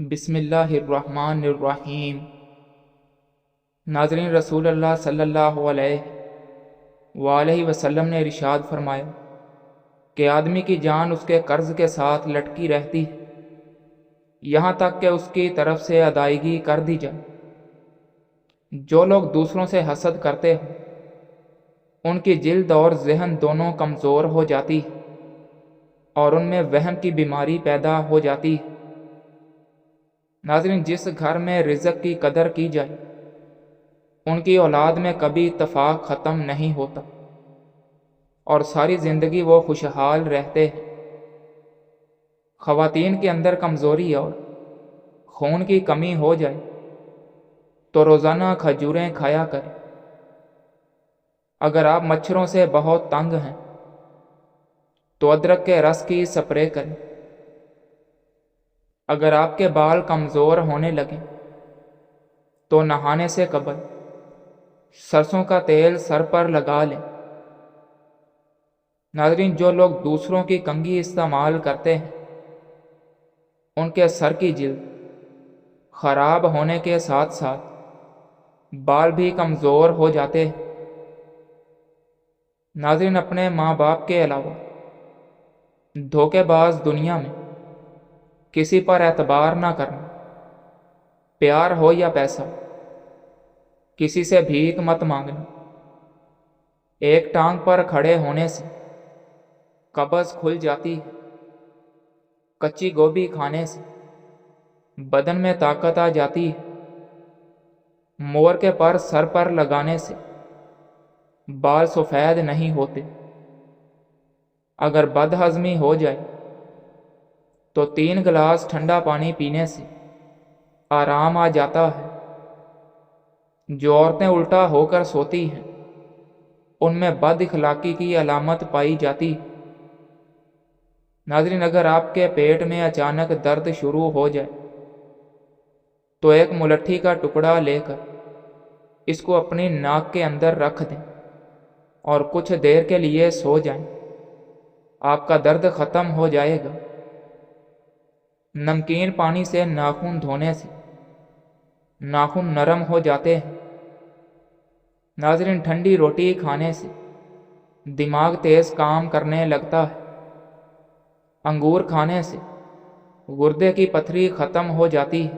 بسم اللہ الرحمن الرحیم۔ ناظرین، رسول اللہ صلی اللہ علیہ وآلہ وسلم نے ارشاد فرمایا کہ آدمی کی جان اس کے قرض کے ساتھ لٹکی رہتی ہے یہاں تک کہ اس کی طرف سے ادائیگی کر دی جائے۔ جو لوگ دوسروں سے حسد کرتے ہیں ان کی جلد اور ذہن دونوں کمزور ہو جاتی ہے اور ان میں وہم کی بیماری پیدا ہو جاتی ہے۔ ناظرین، جس گھر میں رزق کی قدر کی جائے ان کی اولاد میں کبھی اتفاق ختم نہیں ہوتا اور ساری زندگی وہ خوشحال رہتے ہیں۔ خواتین کے اندر کمزوری اور خون کی کمی ہو جائے تو روزانہ کھجوریں کھایا کریں۔ اگر آپ مچھروں سے بہت تنگ ہیں تو ادرک کے رس کی سپرے کریں۔ اگر آپ کے بال کمزور ہونے لگیں تو نہانے سے قبل سرسوں کا تیل سر پر لگا لیں۔ ناظرین، جو لوگ دوسروں کی کنگھی استعمال کرتے ہیں ان کے سر کی جلد خراب ہونے کے ساتھ ساتھ بال بھی کمزور ہو جاتے ہیں۔ ناظرین، اپنے ماں باپ کے علاوہ دھوکے باز دنیا میں کسی پر اعتبار نہ کرنا۔ پیار ہو یا پیسہ، کسی سے بھیک مت مانگنا۔ ایک ٹانگ پر کھڑے ہونے سے قبض کھل جاتی ہے، کچی گوبھی کھانے سے بدن میں طاقت آ جاتی ہے، مور کے پر سر پر لگانے سے بال سفید نہیں ہوتے، اگر بد ہضمی ہو جائے تو 3 گلاس ٹھنڈا پانی پینے سے آرام آ جاتا ہے۔ جو عورتیں الٹا ہو کر سوتی ہیں ان میں بد اخلاقی کی علامت پائی جاتی ہے۔ ناظرین، اگر آپ کے پیٹ میں اچانک درد شروع ہو جائے تو ایک ملٹھی کا ٹکڑا لے کر اس کو اپنی ناک کے اندر رکھ دیں اور کچھ دیر کے لیے سو جائیں، آپ کا درد ختم ہو جائے گا۔ نمکین پانی سے ناخن دھونے سے ناخن نرم ہو جاتے ہیں۔ ناظرین، ٹھنڈی روٹی کھانے سے دماغ تیز کام کرنے لگتا ہے۔ انگور کھانے سے گردے کی پتھری ختم ہو جاتی ہے۔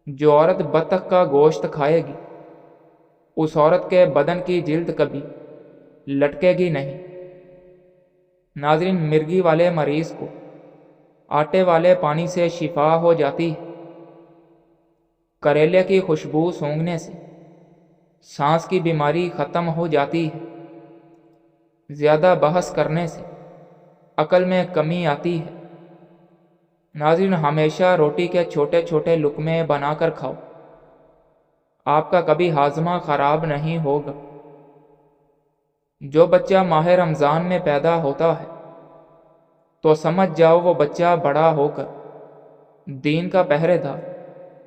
جو عورت بطخ کا گوشت کھائے گی اس عورت کے بدن کی جلد کبھی لٹکے گی نہیں۔ ناظرین، مرگی والے مریض کو آٹے والے پانی سے شفا ہو جاتی ہے۔ کریلے کی خوشبو سونگھنے سے سانس کی بیماری ختم ہو جاتی ہے۔ زیادہ بحث کرنے سے عقل میں کمی آتی ہے۔ ناظرین، ہمیشہ روٹی کے چھوٹے چھوٹے لقمے بنا کر کھاؤ، آپ کا کبھی ہاضمہ خراب نہیں ہوگا۔ جو بچہ ماہ رمضان میں پیدا ہوتا ہے تو سمجھ جاؤ وہ بچہ بڑا ہو کر دین کا پہرے دار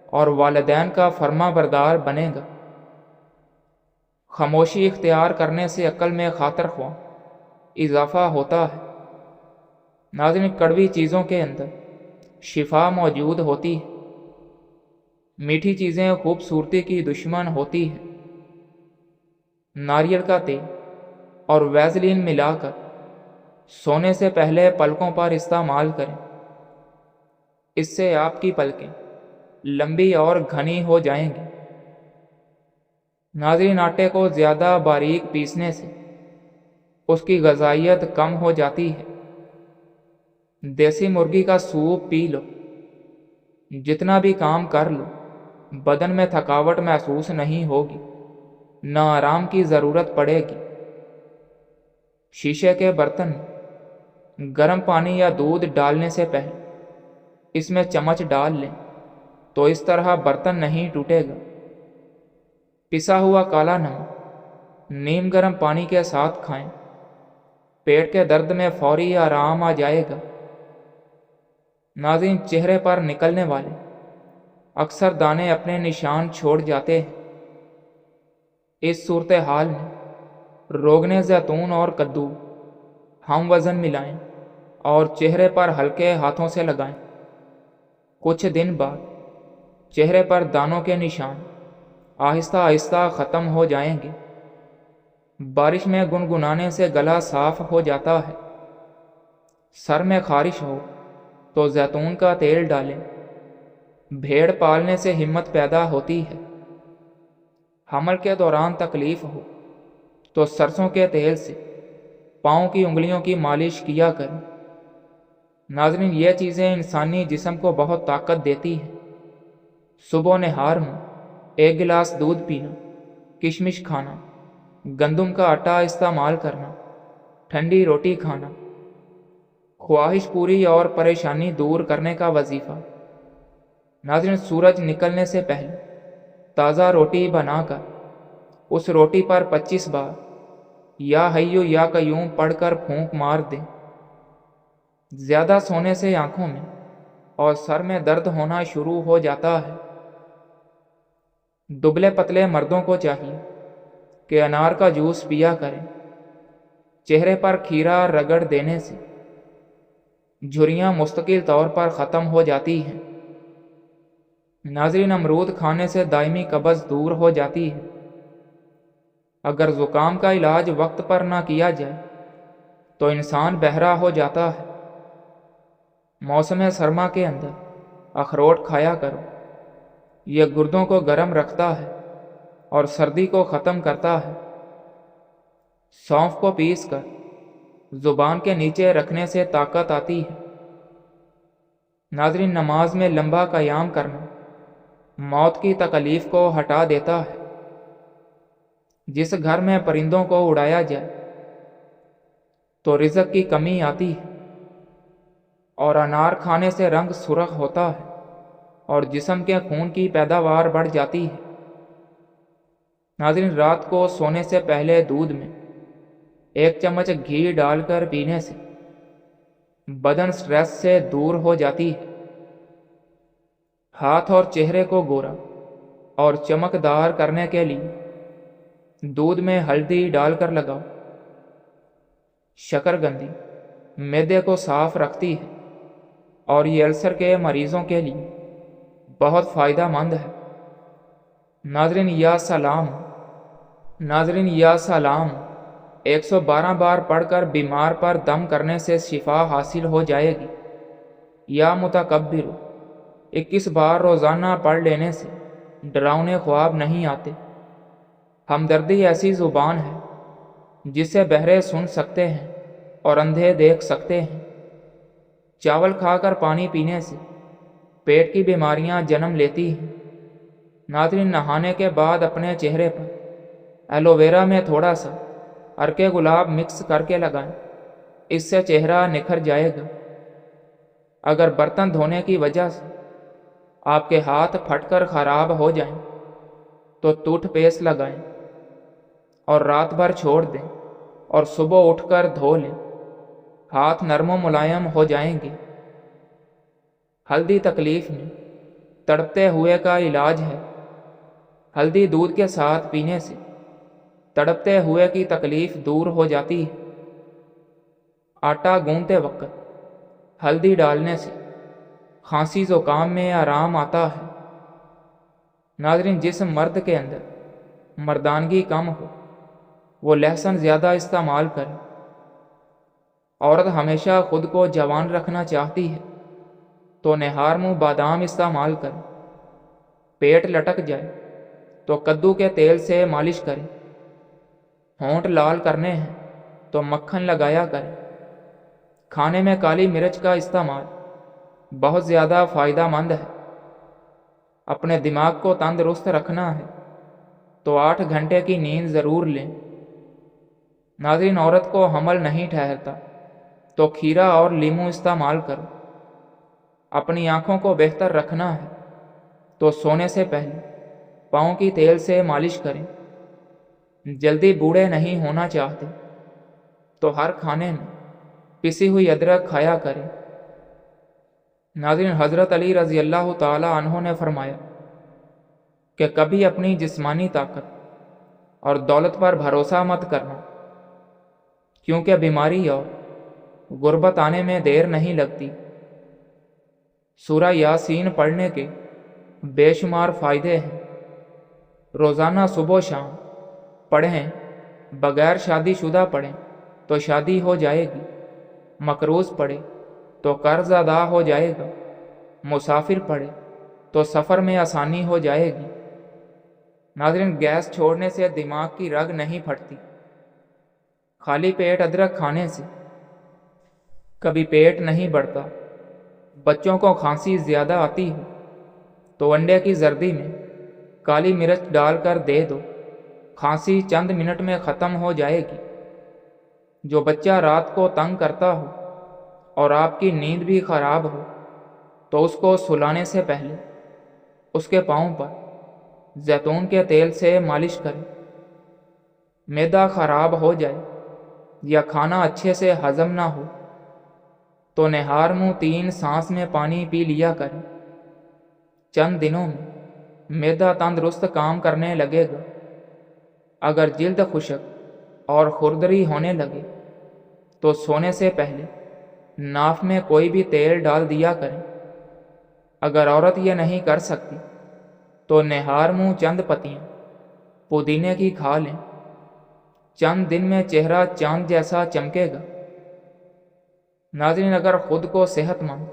اور والدین کا فرما بردار بنے گا۔ خاموشی اختیار کرنے سے عقل میں خاطر خواہ اضافہ ہوتا ہے۔ ناظرین، کڑوی چیزوں کے اندر شفا موجود ہوتی ہے۔ میٹھی چیزیں خوبصورتی کی دشمن ہوتی ہیں۔ ناریل کا تیل اور ویزلین ملا کر سونے سے پہلے پلکوں پر استعمال کریں، اس سے آپ کی پلکیں لمبی اور گھنی ہو جائیں گی۔ ناظرین، آٹے کو زیادہ باریک پیسنے سے اس کی غذائیت کم ہو جاتی ہے۔ دیسی مرغی کا سوپ پی لو، جتنا بھی کام کر لو بدن میں تھکاوٹ محسوس نہیں ہوگی، نہ آرام کی ضرورت پڑے گی۔ شیشے کے برتن میں گرم پانی یا دودھ ڈالنے سے پہلے اس میں چمچ ڈال لیں تو اس طرح برتن نہیں ٹوٹے گا۔ پسا ہوا کالا نمک نیم گرم پانی کے ساتھ کھائیں، پیٹ کے درد میں فوری آرام آ جائے گا۔ ناظرین، چہرے پر نکلنے والے اکثر دانے اپنے نشان چھوڑ جاتے ہیں۔ اس صورتحال میں روغن زیتون اور کدو ہم وزن ملائیں اور چہرے پر ہلکے ہاتھوں سے لگائیں۔ کچھ دن بعد چہرے پر دانوں کے نشان آہستہ آہستہ ختم ہو جائیں گے۔ بارش میں گنگنانے سے گلا صاف ہو جاتا ہے۔ سر میں خارش ہو تو زیتون کا تیل ڈالیں۔ بھیڑ پالنے سے ہمت پیدا ہوتی ہے۔ حمل کے دوران تکلیف ہو تو سرسوں کے تیل سے پاؤں کی انگلیوں کی مالش کیا کریں۔ ناظرین، یہ چیزیں انسانی جسم کو بہت طاقت دیتی ہیں۔ صبح نہار میں 1 گلاس دودھ پینا، کشمش کھانا، گندم کا آٹا استعمال کرنا، ٹھنڈی روٹی کھانا، خواہش پوری اور پریشانی دور کرنے کا وظیفہ۔ ناظرین، سورج نکلنے سے پہلے تازہ روٹی بنا کر اس روٹی پر 25 بار یا حیو یا قیوم پڑھ کر پھونک مار دیں۔ زیادہ سونے سے آنکھوں میں اور سر میں درد ہونا شروع ہو جاتا ہے۔ دبلے پتلے مردوں کو چاہیے کہ انار کا جوس پیا کریں۔ چہرے پر کھیرا رگڑ دینے سے جھریاں مستقل طور پر ختم ہو جاتی ہیں۔ ناظرین، امرود کھانے سے دائمی قبض دور ہو جاتی ہے۔ اگر زکام کا علاج وقت پر نہ کیا جائے تو انسان بہرا ہو جاتا ہے۔ موسم سرما کے اندر اخروٹ کھایا کرو، یہ گردوں کو گرم رکھتا ہے اور سردی کو ختم کرتا ہے۔ سونف کو پیس کر زبان کے نیچے رکھنے سے طاقت آتی ہے۔ ناظرین، نماز میں لمبا قیام کرنا موت کی تکلیف کو ہٹا دیتا ہے۔ جس گھر میں پرندوں کو اڑایا جائے تو رزق کی کمی آتی ہے، اور انار کھانے سے رنگ سرخ ہوتا ہے اور جسم کے خون کی پیداوار بڑھ جاتی ہے۔ ناظرین، رات کو سونے سے پہلے دودھ میں 1 چمچ گھی ڈال کر پینے سے بدن سٹریس سے دور ہو جاتی ہے۔ ہاتھ اور چہرے کو گورا اور چمکدار کرنے کے لیے دودھ میں ہلدی ڈال کر لگاؤ۔ شکرگندی معدے کو صاف رکھتی ہے اور یہ السر کے مریضوں کے لیے بہت فائدہ مند ہے۔ ناظرین، یا سلام 112 بار پڑھ کر بیمار پر دم کرنے سے شفا حاصل ہو جائے گی۔ یا متکبر 21 بار روزانہ پڑھ لینے سے ڈراؤنے خواب نہیں آتے۔ ہمدردی ایسی زبان ہے جسے بہرے سن سکتے ہیں اور اندھے دیکھ سکتے ہیں۔ چاول کھا کر پانی پینے سے پیٹ کی بیماریاں جنم لیتی ہیں۔ ناظرین، نہانے کے بعد اپنے چہرے پر ایلو ویرا میں تھوڑا سا عرق گلاب مکس کر کے لگائیں، اس سے چہرہ نکھر جائے گا۔ اگر برتن دھونے کی وجہ سے آپ کے ہاتھ پھٹ کر خراب ہو جائیں تو ٹوتھ پیسٹ لگائیں اور رات بھر چھوڑ دیں اور صبح اٹھ کر دھو لیں، ہاتھ نرم و ملائم ہو جائیں گے۔ ہلدی تکلیف میں تڑپتے ہوئے کا علاج ہے۔ ہلدی دودھ کے ساتھ پینے سے تڑپتے ہوئے کی تکلیف دور ہو جاتی ہے۔ آٹا گوندتے وقت ہلدی ڈالنے سے کھانسی زکام میں آرام آتا ہے۔ ناظرین، جس مرد کے اندر مردانگی کم ہو وہ لہسن زیادہ استعمال کرے۔ عورت ہمیشہ خود کو جوان رکھنا چاہتی ہے تو نہار منہ بادام استعمال کرے۔ پیٹ لٹک جائے تو کدو کے تیل سے مالش کریں۔ ہونٹ لال کرنے ہیں تو مکھن لگایا کریں۔ کھانے میں کالی مرچ کا استعمال بہت زیادہ فائدہ مند ہے۔ اپنے دماغ کو تندرست رکھنا ہے تو 8 گھنٹے کی نیند ضرور لیں۔ ناظرین، عورت کو حمل نہیں ٹھہرتا تو کھیرا اور لیموں استعمال کرو۔ اپنی آنکھوں کو بہتر رکھنا ہے تو سونے سے پہلے پاؤں کی تیل سے مالش کریں۔ جلدی بوڑھے نہیں ہونا چاہتے تو ہر کھانے میں پسی ہوئی ادرک کھایا کریں۔ ناظرین، حضرت علی رضی اللہ تعالی عنہ نے فرمایا کہ کبھی اپنی جسمانی طاقت اور دولت پر بھروسہ مت کرنا، کیونکہ بیماری اور غربت آنے میں دیر نہیں لگتی۔ سورہ یاسین پڑھنے کے بے شمار فائدے ہیں۔ روزانہ صبح و شام پڑھیں۔ بغیر شادی شدہ پڑھیں تو شادی ہو جائے گی۔ مقروض پڑھے تو قرض ادا ہو جائے گا۔ مسافر پڑھے تو سفر میں آسانی ہو جائے گی۔ ناظرین، گیس چھوڑنے سے دماغ کی رگ نہیں پھٹتی۔ خالی پیٹ ادرک کھانے سے کبھی پیٹ نہیں بڑھتا۔ بچوں کو کھانسی زیادہ آتی ہو تو انڈے کی زردی میں کالی مرچ ڈال کر دے دو، کھانسی چند منٹ میں ختم ہو جائے گی۔ جو بچہ رات کو تنگ کرتا ہو اور آپ کی نیند بھی خراب ہو تو اس کو سلانے سے پہلے اس کے پاؤں پر زیتون کے تیل سے مالش کریں۔ معدہ خراب ہو جائے یا کھانا اچھے سے ہضم نہ ہو تو نہار منہ 3 سانس میں پانی پی لیا کریں۔ چند دنوں میں معدہ تندرست کام کرنے لگے گا۔ اگر جلد خشک اور کھردری ہونے لگے تو سونے سے پہلے ناف میں کوئی بھی تیل ڈال دیا کریں۔ اگر عورت یہ نہیں کر سکتی تو نہار منہ چند پتیاں پودینے کی کھا لیں۔ چند دن میں چہرہ چاند جیسا چمکے گا۔ ناظرین، اگر خود کو صحت مند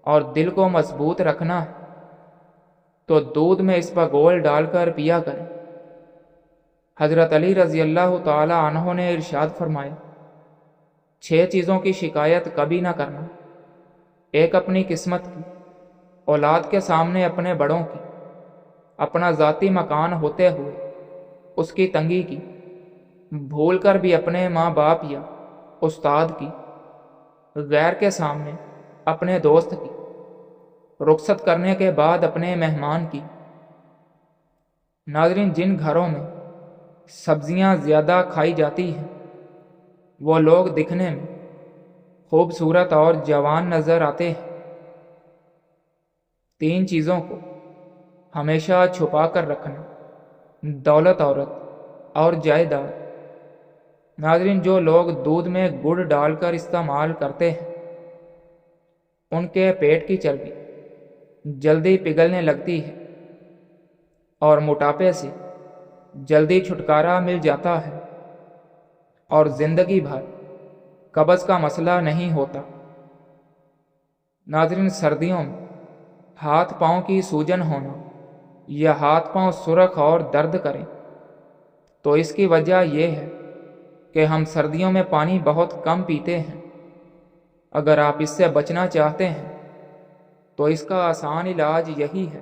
اور دل کو مضبوط رکھنا ہے تو دودھ میں اسپاگول ڈال کر پیا کریں۔ حضرت علی رضی اللہ تعالی عنہ نے ارشاد فرمایا، 6 چیزوں کی شکایت کبھی نہ کرنا۔ 1، اپنی قسمت کی، اولاد کے سامنے اپنے بڑوں کی، اپنا ذاتی مکان ہوتے ہوئے اس کی تنگی کی، بھول کر بھی اپنے ماں باپ یا استاد کی، غیر کے سامنے اپنے دوست کی، رخصت کرنے کے بعد اپنے مہمان کی۔ ناظرین، جن گھروں میں سبزیاں زیادہ کھائی جاتی ہیں وہ لوگ دکھنے میں خوبصورت اور جوان نظر آتے ہیں۔ 3 چیزوں کو ہمیشہ چھپا کر رکھنا: دولت، عورت اور جائیداد۔ ناظرین، جو لوگ دودھ میں گڑ ڈال کر استعمال کرتے ہیں ان کے پیٹ کی چربی جلدی پگھلنے لگتی ہے اور موٹاپے سے جلدی چھٹکارا مل جاتا ہے اور زندگی بھر قبض کا مسئلہ نہیں ہوتا۔ ناظرین، سردیوں میں ہاتھ پاؤں کی سوجن ہونا یا ہاتھ پاؤں سرخ اور درد کریں تو اس کی وجہ یہ ہے کہ ہم سردیوں میں پانی بہت کم پیتے ہیں۔ اگر آپ اس سے بچنا چاہتے ہیں تو اس کا آسان علاج یہی ہے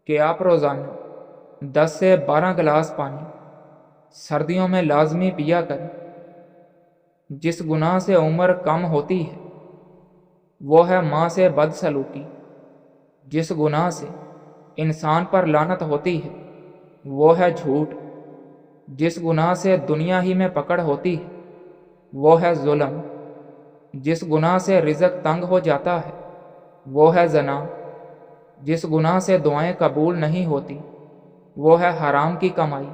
کہ آپ روزانہ 10 سے 12 گلاس پانی سردیوں میں لازمی پیا کریں۔ جس گناہ سے عمر کم ہوتی ہے وہ ہے ماں سے بدسلوکی۔ جس گناہ سے انسان پر لعنت ہوتی ہے وہ ہے جھوٹ۔ جس گناہ سے دنیا ہی میں پکڑ ہوتی ہے وہ ہے ظلم۔ جس گناہ سے رزق تنگ ہو جاتا ہے وہ ہے زنا۔ جس گناہ سے دعائیں قبول نہیں ہوتی وہ ہے حرام کی کمائی۔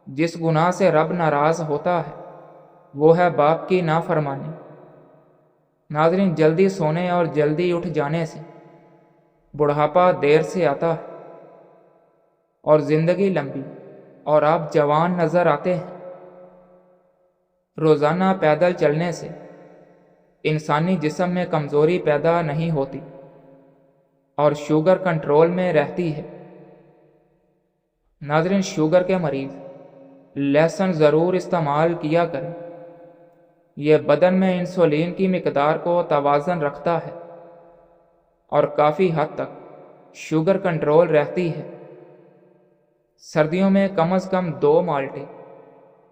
جس گناہ سے رب ناراض ہوتا ہے وہ ہے باپ کی نافرمانی۔ ناظرین، جلدی سونے اور جلدی اٹھ جانے سے بڑھاپا دیر سے آتا ہے اور زندگی لمبی اور آپ جوان نظر آتے ہیں۔ روزانہ پیدل چلنے سے انسانی جسم میں کمزوری پیدا نہیں ہوتی اور شوگر کنٹرول میں رہتی ہے۔ ناظرین، شوگر کے مریض لہسن ضرور استعمال کیا کریں۔ یہ بدن میں انسولین کی مقدار کو توازن رکھتا ہے اور کافی حد تک شوگر کنٹرول رہتی ہے۔ سردیوں میں کم از کم 2 مالٹے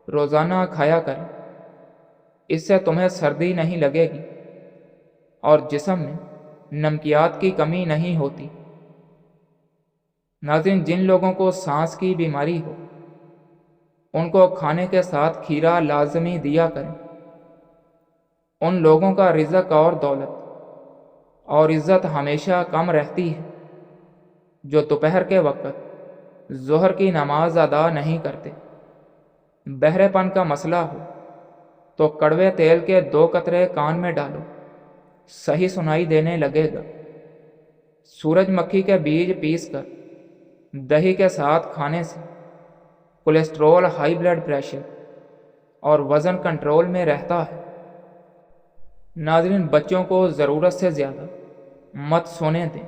روزانہ کھایا کریں۔ اس سے تمہیں سردی نہیں لگے گی اور جسم میں نمکیات کی کمی نہیں ہوتی۔ ناظرین، جن لوگوں کو سانس کی بیماری ہو ان کو کھانے کے ساتھ کھیرا لازمی دیا کریں۔ ان لوگوں کا رزق اور دولت اور عزت ہمیشہ کم رہتی ہے جو دوپہر کے وقت ظہر کی نماز ادا نہیں کرتے۔ بہرے پن کا مسئلہ ہو تو کڑوے تیل کے 2 قطرے کان میں ڈالو صحیح سنائی دینے لگے گا۔ سورج مکھی کے بیج پیس کر دہی کے ساتھ کھانے سے کولیسٹرول، ہائی بلڈ پریشر اور وزن کنٹرول میں رہتا ہے۔ ناظرین، بچوں کو ضرورت سے زیادہ مت سونے دیں۔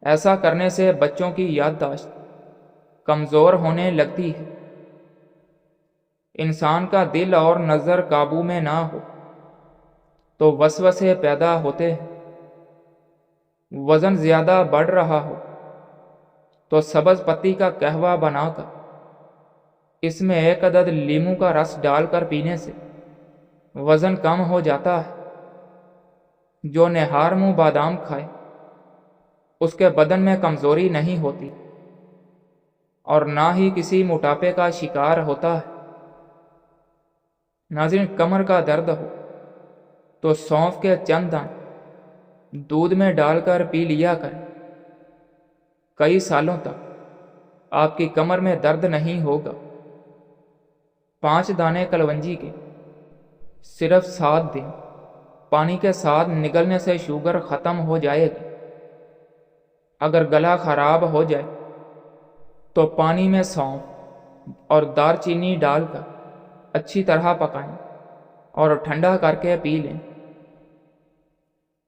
ایسا کرنے سے بچوں کی یادداشت کمزور ہونے لگتی ہے۔ انسان کا دل اور نظر قابو میں نہ ہو تو وسوسے پیدا ہوتے ہیں۔ وزن زیادہ بڑھ رہا ہو تو سبز پتی کا قہوہ بنا کر اس میں 1 عدد لیموں کا رس ڈال کر پینے سے وزن کم ہو جاتا ہے۔ جو نہار منہ بادام کھائے اس کے بدن میں کمزوری نہیں ہوتی اور نہ ہی کسی موٹاپے کا شکار ہوتا ہے۔ ناظرین، کمر کا درد ہو تو سونف کے چند دانے دودھ میں ڈال کر پی لیا کریں۔ کئی سالوں تک آپ کی کمر میں درد نہیں ہوگا۔ 5 دانے کلونجی کے صرف 7 دن پانی کے ساتھ نگلنے سے شوگر ختم ہو جائے گی۔ اگر گلا خراب ہو جائے تو پانی میں سونف اور دار چینی ڈال کر اچھی طرح پکائیں اور ٹھنڈا کر کے پی لیں۔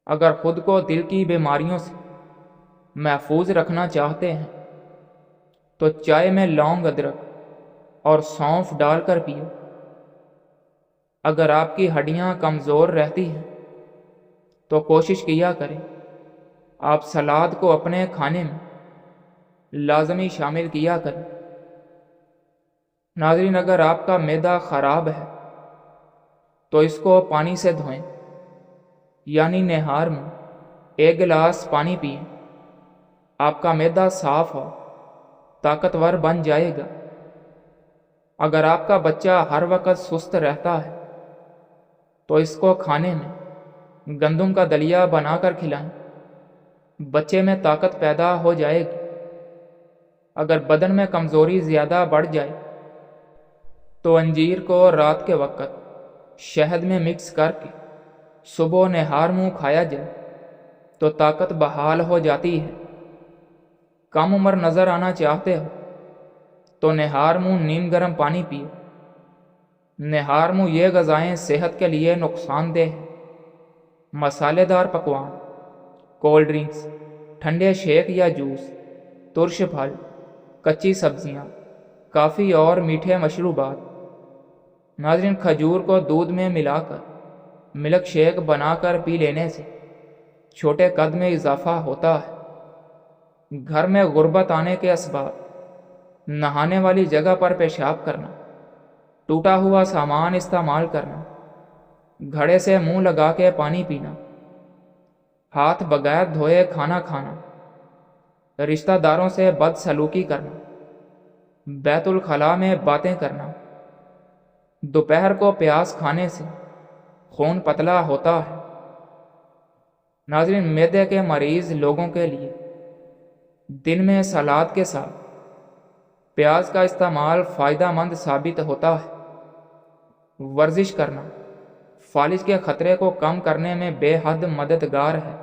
اگر خود کو دل کی بیماریوں سے محفوظ رکھنا چاہتے ہیں تو چائے میں لونگ، ادرک اور سونف ڈال کر پیو۔ اگر آپ کی ہڈیاں کمزور رہتی ہیں تو کوشش کیا کریں آپ سلاد کو اپنے کھانے میں لازمی شامل کیا کریں۔ ناظرین، اگر آپ کا معدہ خراب ہے تو اس کو پانی سے دھوئیں، یعنی نہار منہ 1 گلاس پانی پئیں۔ آپ کا معدہ صاف ہو، طاقتور بن جائے گا۔ اگر آپ کا بچہ ہر وقت سست رہتا ہے تو اس کو کھانے میں گندم کا دلیا بنا کر کھلائیں، بچے میں طاقت پیدا ہو جائے گی۔ اگر بدن میں کمزوری زیادہ بڑھ جائے تو انجیر کو رات کے وقت شہد میں مکس کر کے صبح نہار منہ کھایا جائے تو طاقت بحال ہو جاتی ہے۔ کم عمر نظر آنا چاہتے ہو تو نہار منہ نیم گرم پانی پیو۔ نہار منہ یہ غذائیں صحت کے لیے نقصان دہ ہیں۔ مسالے دار پکوان، کولڈ ڈرنکس، ٹھنڈے شیک یا جوس، ترش پھل، کچی سبزیاں، کافی اور میٹھے مشروبات۔ ناظرین، کھجور کو دودھ میں ملا کر ملک شیک بنا کر پی لینے سے چھوٹے قد میں اضافہ ہوتا ہے۔ گھر میں غربت آنے کے اسباب: نہانے والی جگہ پر پیشاب کرنا، ٹوٹا ہوا سامان استعمال کرنا، گھڑے سے منہ لگا کے پانی پینا، ہاتھ بغیر دھوئے کھانا کھانا، رشتہ داروں سے بدسلوکی کرنا، بیت الخلاء میں باتیں کرنا۔ دوپہر کو پیاز کھانے سے خون پتلا ہوتا ہے۔ ناظرین، معدے کے مریض لوگوں کے لیے دن میں سلاد کے ساتھ پیاز کا استعمال فائدہ مند ثابت ہوتا ہے۔ ورزش کرنا فالج کے خطرے کو کم کرنے میں بے حد مددگار ہے۔